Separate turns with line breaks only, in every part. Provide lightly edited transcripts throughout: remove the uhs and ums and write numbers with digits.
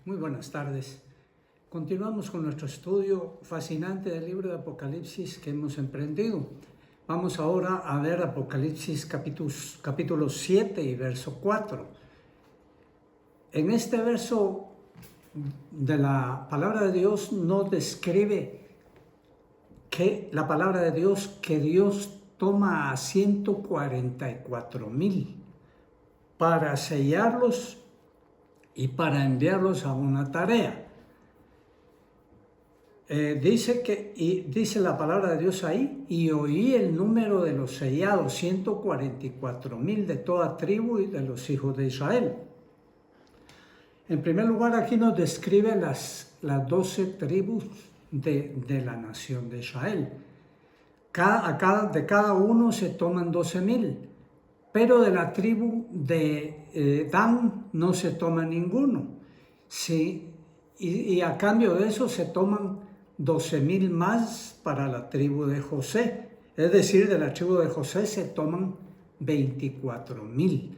Muy buenas tardes. Continuamos con nuestro estudio fascinante del libro de Apocalipsis que hemos emprendido. Vamos ahora a ver Apocalipsis capítulo 7 y verso 4. En este verso de la palabra de Dios nos describe que la palabra de Dios, que Dios toma a 144,000 para sellarlos y para enviarlos a una tarea. Dice la palabra de Dios ahí, y oí el número de los sellados, 144,000 de toda tribu y de los hijos de Israel. En primer lugar, aquí nos describe las 12 tribus de la nación de Israel. De cada uno se toman 12,000, pero de la tribu de Dan no se toma ninguno. Sí, y a cambio de eso se toman 12,000 más para la tribu de José. Es decir, de la tribu de José se toman 24,000.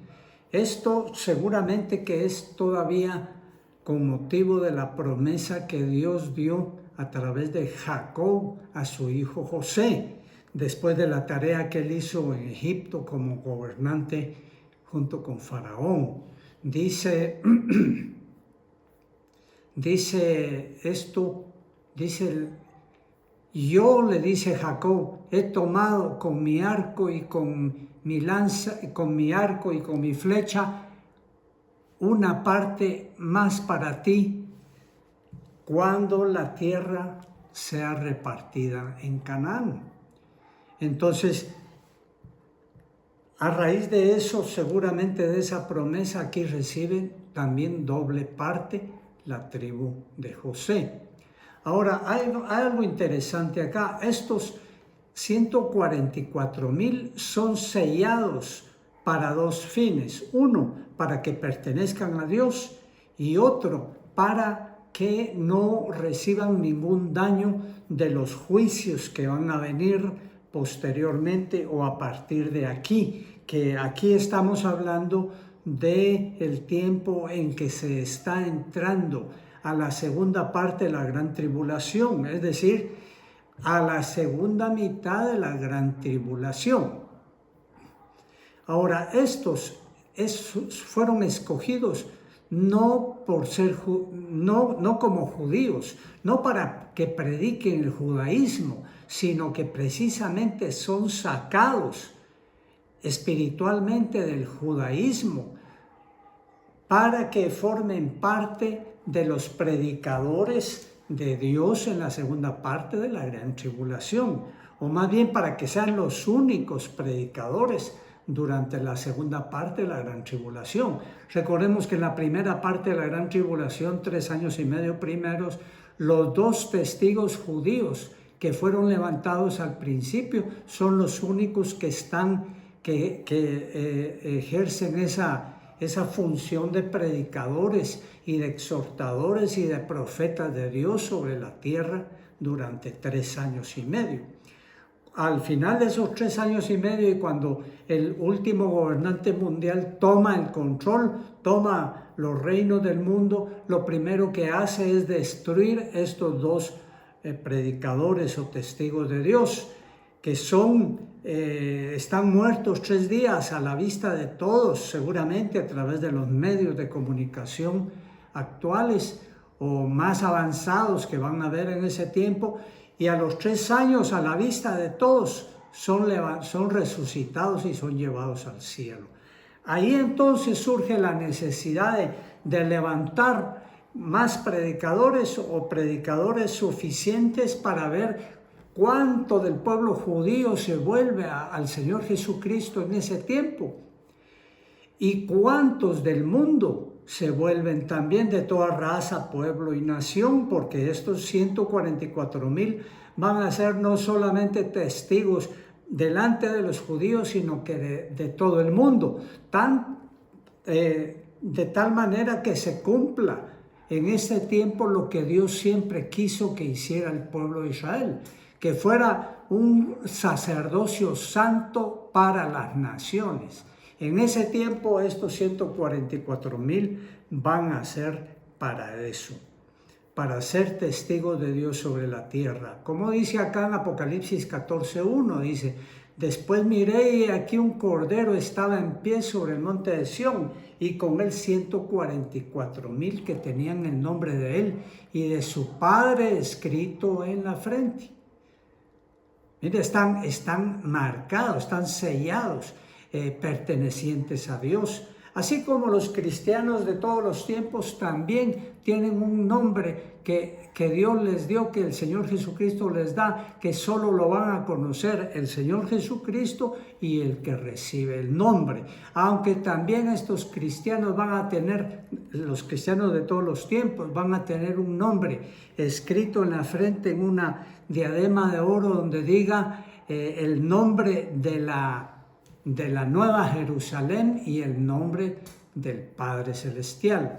Esto seguramente que es todavía con motivo de la promesa que Dios dio a través de Jacob a su hijo José, después de la tarea que él hizo en Egipto como gobernante junto con Faraón. Dice yo, le dice Jacob, he tomado con mi arco y con mi lanza, con mi arco y con mi flecha, una parte más para ti cuando la tierra sea repartida en Canaán. Entonces, a raíz de eso, seguramente de esa promesa, aquí reciben también doble parte la tribu de José. Ahora, hay algo interesante acá. Estos 144,000 son sellados para dos fines. Uno, para que pertenezcan a Dios, y otro, para que no reciban ningún daño de los juicios que van a venir posteriormente o a partir de aquí, que aquí estamos hablando del tiempo en que se está entrando a la segunda parte de la gran tribulación, es decir, a la segunda mitad de la gran tribulación. Ahora, estos fueron escogidos no como judíos, no para que prediquen el judaísmo, sino que precisamente son sacados espiritualmente del judaísmo para que formen parte de los predicadores de Dios en la segunda parte de la gran tribulación, o más bien para que sean los únicos predicadores durante la segunda parte de la gran tribulación. Recordemos que en la primera parte de la gran tribulación, 3 años y medio primeros, los 2 testigos judíos que fueron levantados al principio son los únicos que ejercen esa función de predicadores y de exhortadores y de profetas de Dios sobre la tierra durante 3 años y medio. Al final de esos 3 años y medio, y cuando el último gobernante mundial toma el control, toma los reinos del mundo, lo primero que hace es destruir estos 2 predicadores o testigos de Dios, que están muertos 3 días a la vista de todos, seguramente a través de los medios de comunicación actuales o más avanzados que van a haber en ese tiempo, y a los 3 años a la vista de todos son resucitados y son llevados al cielo. Ahí entonces surge la necesidad de levantar más predicadores o predicadores suficientes para ver cuánto del pueblo judío se vuelve al Señor Jesucristo en ese tiempo y cuántos del mundo se vuelven también, de toda raza, pueblo y nación, porque estos 144,000 van a ser no solamente testigos delante de los judíos, sino que de todo el mundo, de tal manera que se cumpla en este tiempo lo que Dios siempre quiso que hiciera el pueblo de Israel, que fuera un sacerdocio santo para las naciones. En ese tiempo estos 144,000 van a ser para eso, para ser testigos de Dios sobre la tierra. Como dice acá en Apocalipsis 14:1, dice: después miré y aquí un cordero estaba en pie sobre el monte de Sión, y con él 144,000 que tenían el nombre de él y de su padre escrito en la frente. Mire, están marcados, están sellados, pertenecientes a Dios. Así como los cristianos de todos los tiempos también tienen un nombre que Dios les dio, que el Señor Jesucristo les da, que solo lo van a conocer el Señor Jesucristo y el que recibe el nombre. Aunque también estos cristianos van a tener, los cristianos de todos los tiempos, van a tener un nombre escrito en la frente en una diadema de oro donde diga el nombre de la Nueva Jerusalén y el nombre del Padre Celestial.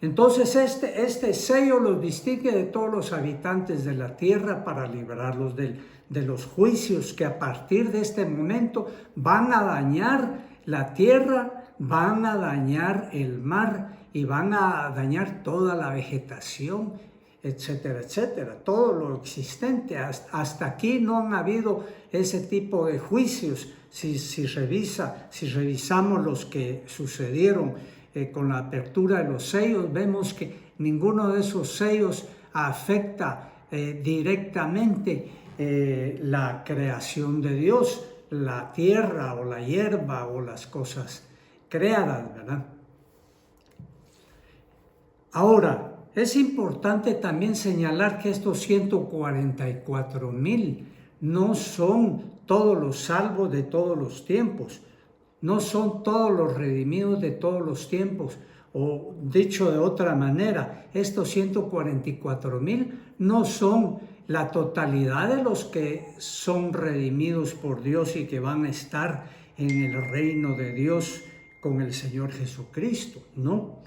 Entonces este sello los distingue de todos los habitantes de la tierra para librarlos de los juicios que a partir de este momento van a dañar la tierra, van a dañar el mar y van a dañar toda la vegetación, etcétera, etcétera, todo lo existente. Hasta aquí no han habido ese tipo de juicios. Si revisamos los que sucedieron con la apertura de los sellos, vemos que ninguno de esos sellos afecta directamente la creación de Dios, la tierra o la hierba o las cosas creadas, ¿verdad? Ahora, es importante también señalar que estos 144,000 no son todos los salvos de todos los tiempos, no son todos los redimidos de todos los tiempos, o dicho de otra manera, estos 144,000 no son la totalidad de los que son redimidos por Dios y que van a estar en el reino de Dios con el Señor Jesucristo, no.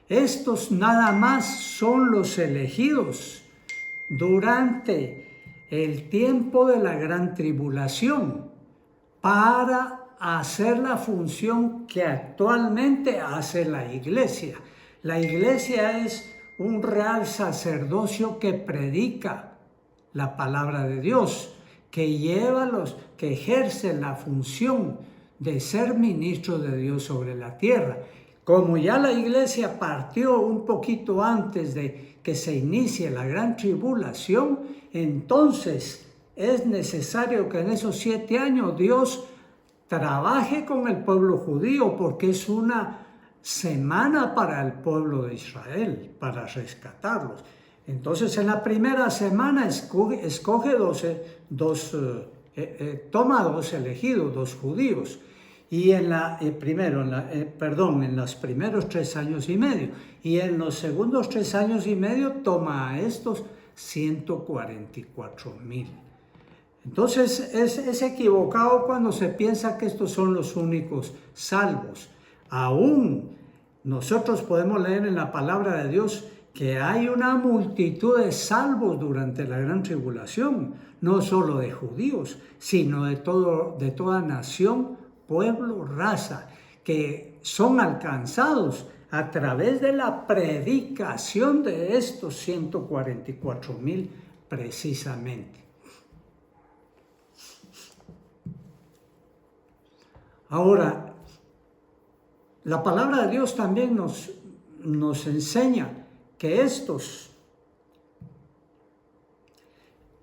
Estos nada más son los elegidos durante el tiempo de la gran tribulación para hacer la función que actualmente hace la iglesia. La iglesia es un real sacerdocio que predica la palabra de Dios, que ejerce la función de ser ministro de Dios sobre la tierra. Como ya la iglesia partió un poquito antes de que se inicie la gran tribulación, entonces es necesario que en esos 7 años Dios trabaje con el pueblo judío, porque es una semana para el pueblo de Israel, para rescatarlos. Entonces en la primera semana toma 2 elegidos, 2 judíos. Y en los primeros 3 años y medio. Y en los segundos 3 años y medio toma a estos 144,000. Entonces es equivocado cuando se piensa que estos son los únicos salvos. Aún nosotros podemos leer en la palabra de Dios que hay una multitud de salvos durante la gran tribulación, no solo de judíos, sino de toda nación, pueblo, raza, que son alcanzados a través de la predicación de estos 144,000 precisamente. Ahora, la palabra de Dios también nos enseña que estos,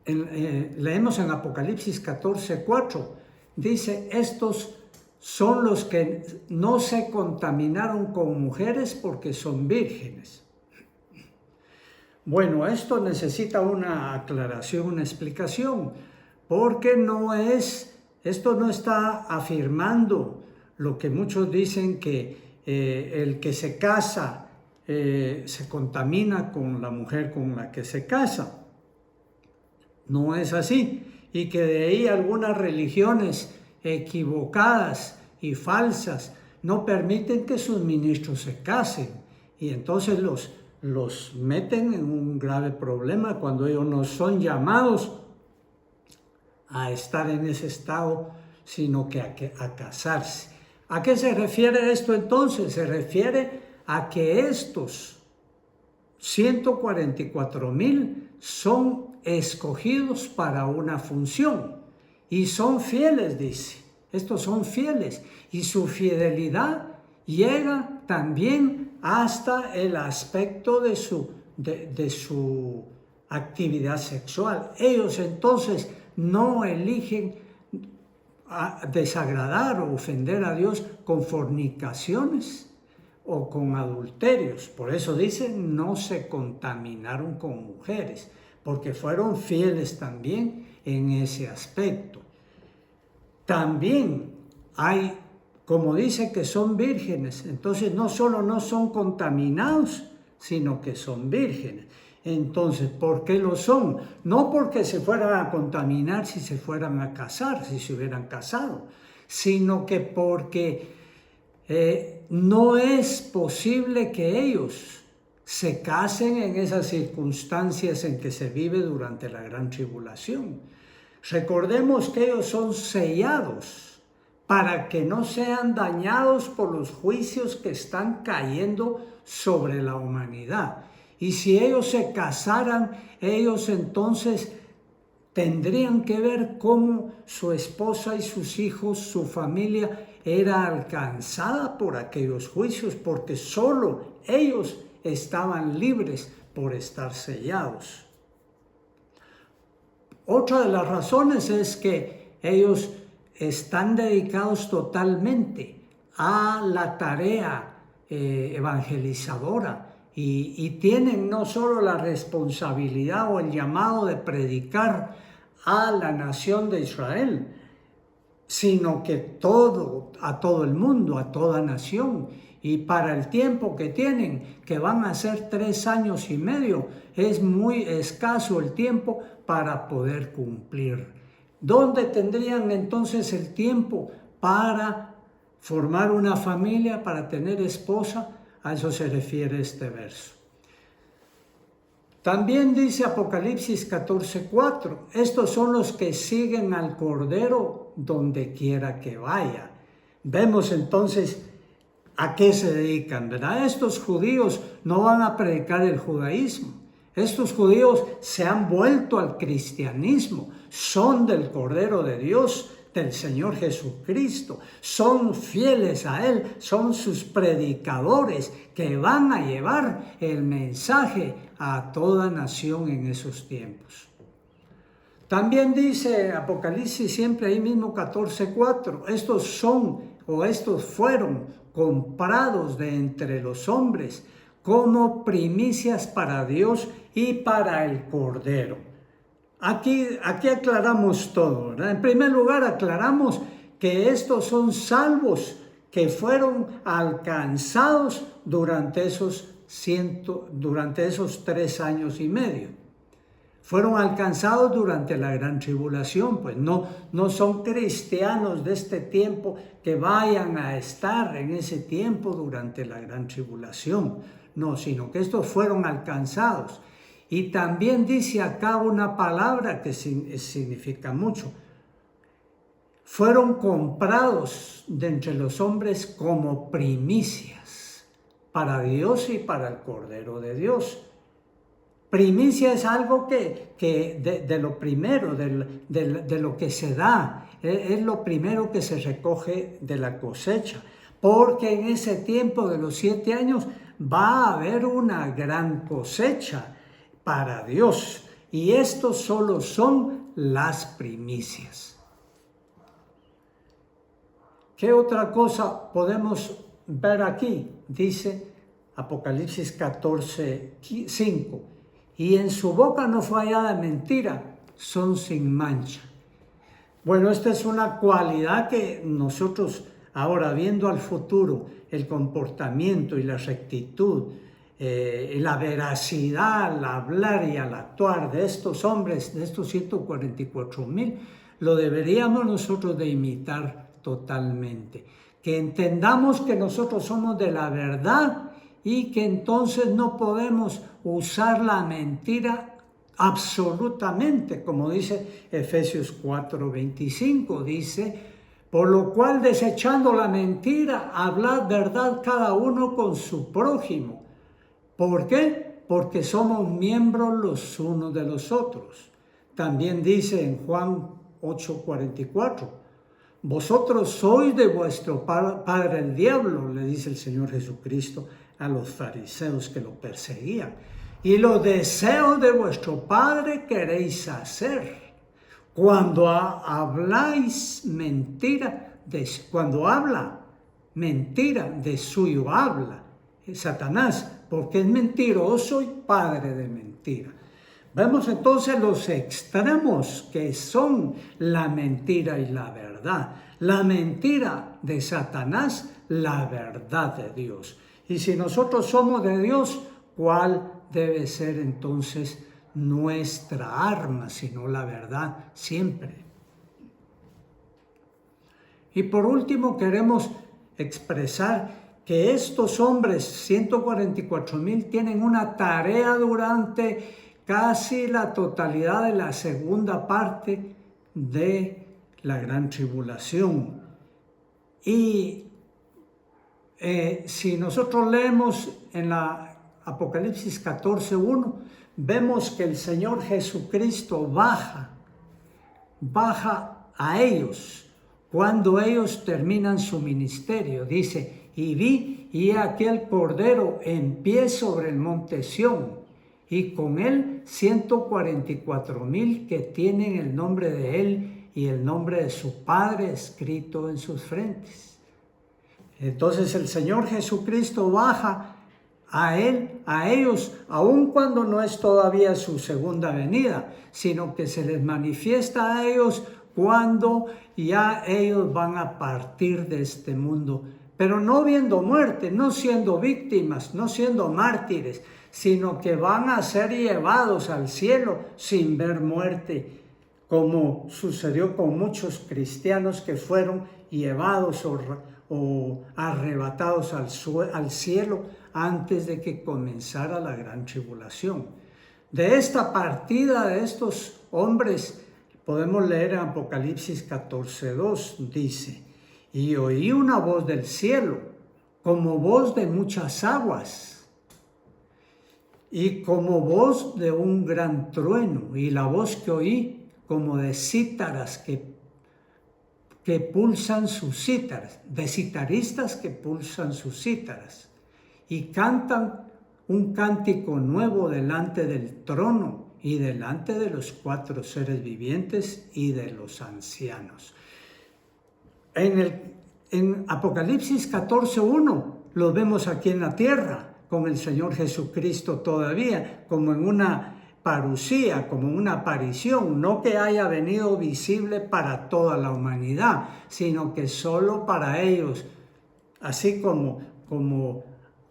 leemos en Apocalipsis 14:4, dice, estos son los que no se contaminaron con mujeres porque son vírgenes. Bueno, esto necesita una aclaración, una explicación, porque esto no está afirmando lo que muchos dicen que el que se casa se contamina con la mujer con la que se casa. No es así. Y que de ahí algunas religiones equivocadas y falsas no permiten que sus ministros se casen. Y entonces los meten en un grave problema cuando ellos no son llamados a estar en ese estado, sino que a casarse. ¿A qué se refiere esto entonces? Se refiere a que estos 144,000 son escogidos para una función y son fieles, dice. Estos son fieles y su fidelidad llega también hasta el aspecto de su actividad sexual. Ellos entonces no eligen desagradar o ofender a Dios con fornicaciones o con adulterios. Por eso dicen, no se contaminaron con mujeres, porque fueron fieles también en ese aspecto. También hay, como dice, que son vírgenes, entonces no solo no son contaminados, sino que son vírgenes. Entonces, ¿por qué lo son? No porque se fueran a contaminar si se fueran a casar, si se hubieran casado, sino que porque no es posible que ellos se casen en esas circunstancias en que se vive durante la gran tribulación. Recordemos que ellos son sellados para que no sean dañados por los juicios que están cayendo sobre la humanidad. Y si ellos se casaran, ellos entonces tendrían que ver cómo su esposa y sus hijos, su familia, era alcanzada por aquellos juicios, porque solo ellos estaban libres por estar sellados. Otra de las razones es que ellos están dedicados totalmente a la tarea evangelizadora y tienen no solo la responsabilidad o el llamado de predicar a la nación de Israel, sino que a todo el mundo, a toda nación. Y para el tiempo que tienen, que van a ser 3 años y medio, es muy escaso el tiempo para poder cumplir. ¿Dónde tendrían entonces el tiempo para formar una familia, para tener esposa? A eso se refiere este verso. También dice Apocalipsis 14:4, estos son los que siguen al Cordero donde quiera que vaya. Vemos entonces a qué se dedican, ¿verdad? Estos judíos no van a predicar el judaísmo. Estos judíos se han vuelto al cristianismo, son del Cordero de Dios, del Señor Jesucristo, son fieles a Él, son sus predicadores que van a llevar el mensaje a toda nación en esos tiempos. También dice Apocalipsis, siempre ahí mismo 14:4, estos fueron comprados de entre los hombres como primicias para Dios y para el Cordero. Aquí aclaramos todo, ¿verdad? En primer lugar, aclaramos que estos son salvos que fueron alcanzados durante esos 3 años y medio. Fueron alcanzados durante la gran tribulación, pues no son cristianos de este tiempo que vayan a estar en ese tiempo durante la gran tribulación, no, sino que estos fueron alcanzados. Y también dice acá una palabra que significa mucho. Fueron comprados de entre los hombres como primicias para Dios y para el Cordero de Dios. Primicia es algo que de lo primero, de lo que se da, es lo primero que se recoge de la cosecha. Porque en ese tiempo de los 7 años va a haber una gran cosecha para Dios, y estos solo son las primicias. ¿Qué otra cosa podemos ver aquí? Dice Apocalipsis 14:5, y en su boca no fue hallada mentira, son sin mancha. Bueno, esta es una cualidad que nosotros ahora, viendo al futuro, el comportamiento y la rectitud, la veracidad al hablar y al actuar de estos hombres, de estos 144,000, lo deberíamos nosotros de imitar totalmente. Que entendamos que nosotros somos de la verdad y que entonces no podemos usar la mentira absolutamente, como dice Efesios 4:25, dice, Por lo cual, desechando la mentira, hablad verdad cada uno con su prójimo. ¿Por qué? Porque somos miembros los unos de los otros. También dice en Juan 8:44, vosotros sois de vuestro padre el diablo, le dice el Señor Jesucristo a los fariseos que lo perseguían. Y los deseos de vuestro padre queréis hacer. Cuando habláis mentira, cuando habla mentira, de suyo habla Satanás, porque es mentiroso y padre de mentira. Vemos entonces los extremos que son la mentira y la verdad. La mentira de Satanás, la verdad de Dios. Y si nosotros somos de Dios, ¿cuál debe ser entonces nuestra arma, sino la verdad siempre? Y por último queremos expresar que estos hombres, 144,000, tienen una tarea durante casi la totalidad de la segunda parte de la gran tribulación. Y si nosotros leemos en la Apocalipsis 14:1, vemos que el Señor Jesucristo baja a ellos cuando ellos terminan su ministerio. Dice, y vi, y aquel Cordero en pie sobre el monte Sión, y con él 144,000 que tienen el nombre de él y el nombre de su Padre escrito en sus frentes. Entonces el Señor Jesucristo baja a ellos, aun cuando no es todavía su segunda venida, sino que se les manifiesta a ellos cuando ya ellos van a partir de este mundo, pero no viendo muerte, no siendo víctimas, no siendo mártires, sino que van a ser llevados al cielo sin ver muerte, como sucedió con muchos cristianos que fueron llevados o arrebatados al cielo antes de que comenzara la gran tribulación. De esta partida de estos hombres podemos leer en Apocalipsis 14:2, dice, y oí una voz del cielo, como voz de muchas aguas, y como voz de un gran trueno, y la voz que oí como de cítaras que pulsan sus cítaras, de citaristas que pulsan sus cítaras, y cantan un cántico nuevo delante del trono y delante de los 4 seres vivientes y de los ancianos. En Apocalipsis 14:1 lo vemos aquí en la tierra, con el Señor Jesucristo todavía, como en una parusía, como una aparición, no que haya venido visible para toda la humanidad, sino que solo para ellos, así como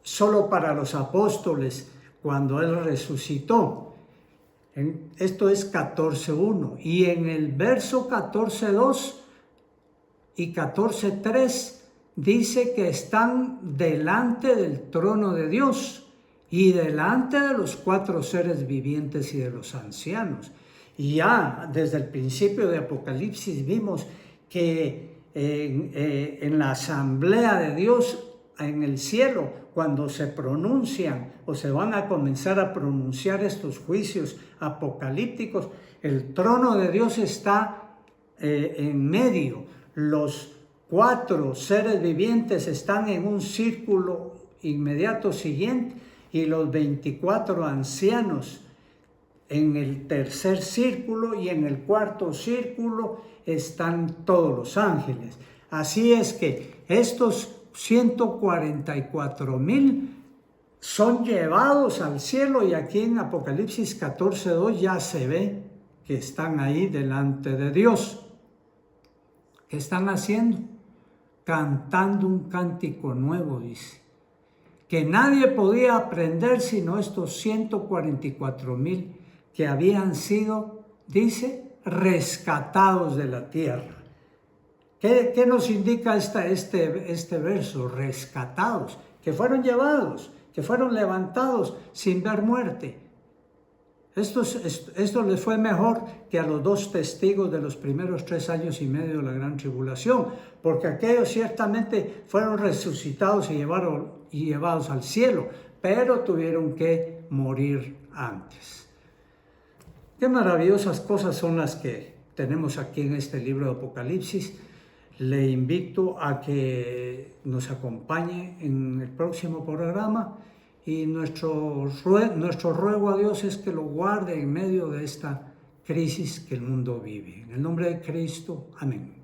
solo para los apóstoles cuando Él resucitó. Esto es 14:1. Y en el verso 14:2 y 14:3 dice que están delante del trono de Dios y delante de los 4 seres vivientes y de los ancianos. Y ya desde el principio de Apocalipsis vimos que en la asamblea de Dios en el cielo, cuando se pronuncian o se van a comenzar a pronunciar estos juicios apocalípticos, el trono de Dios está en medio. Los 4 seres vivientes están en un círculo inmediato siguiente y los 24 ancianos en el tercer círculo, y en el cuarto círculo están todos los ángeles. Así es que estos 144,000 son llevados al cielo, y aquí en Apocalipsis 14:2 ya se ve que están ahí delante de Dios. ¿Qué están haciendo? Cantando un cántico nuevo, dice, que nadie podía aprender sino estos 144,000 que habían sido, dice, rescatados de la tierra. ¿Qué nos indica este verso? Rescatados, que fueron llevados, que fueron levantados sin ver muerte. Esto les fue mejor que a los 2 testigos de los primeros 3 años y medio de la gran tribulación, porque aquellos ciertamente fueron resucitados y llevados al cielo, pero tuvieron que morir antes. Qué maravillosas cosas son las que tenemos aquí en este libro de Apocalipsis. Le invito a que nos acompañe en el próximo programa y nuestro ruego a Dios es que lo guarde en medio de esta crisis que el mundo vive. En el nombre de Cristo, amén.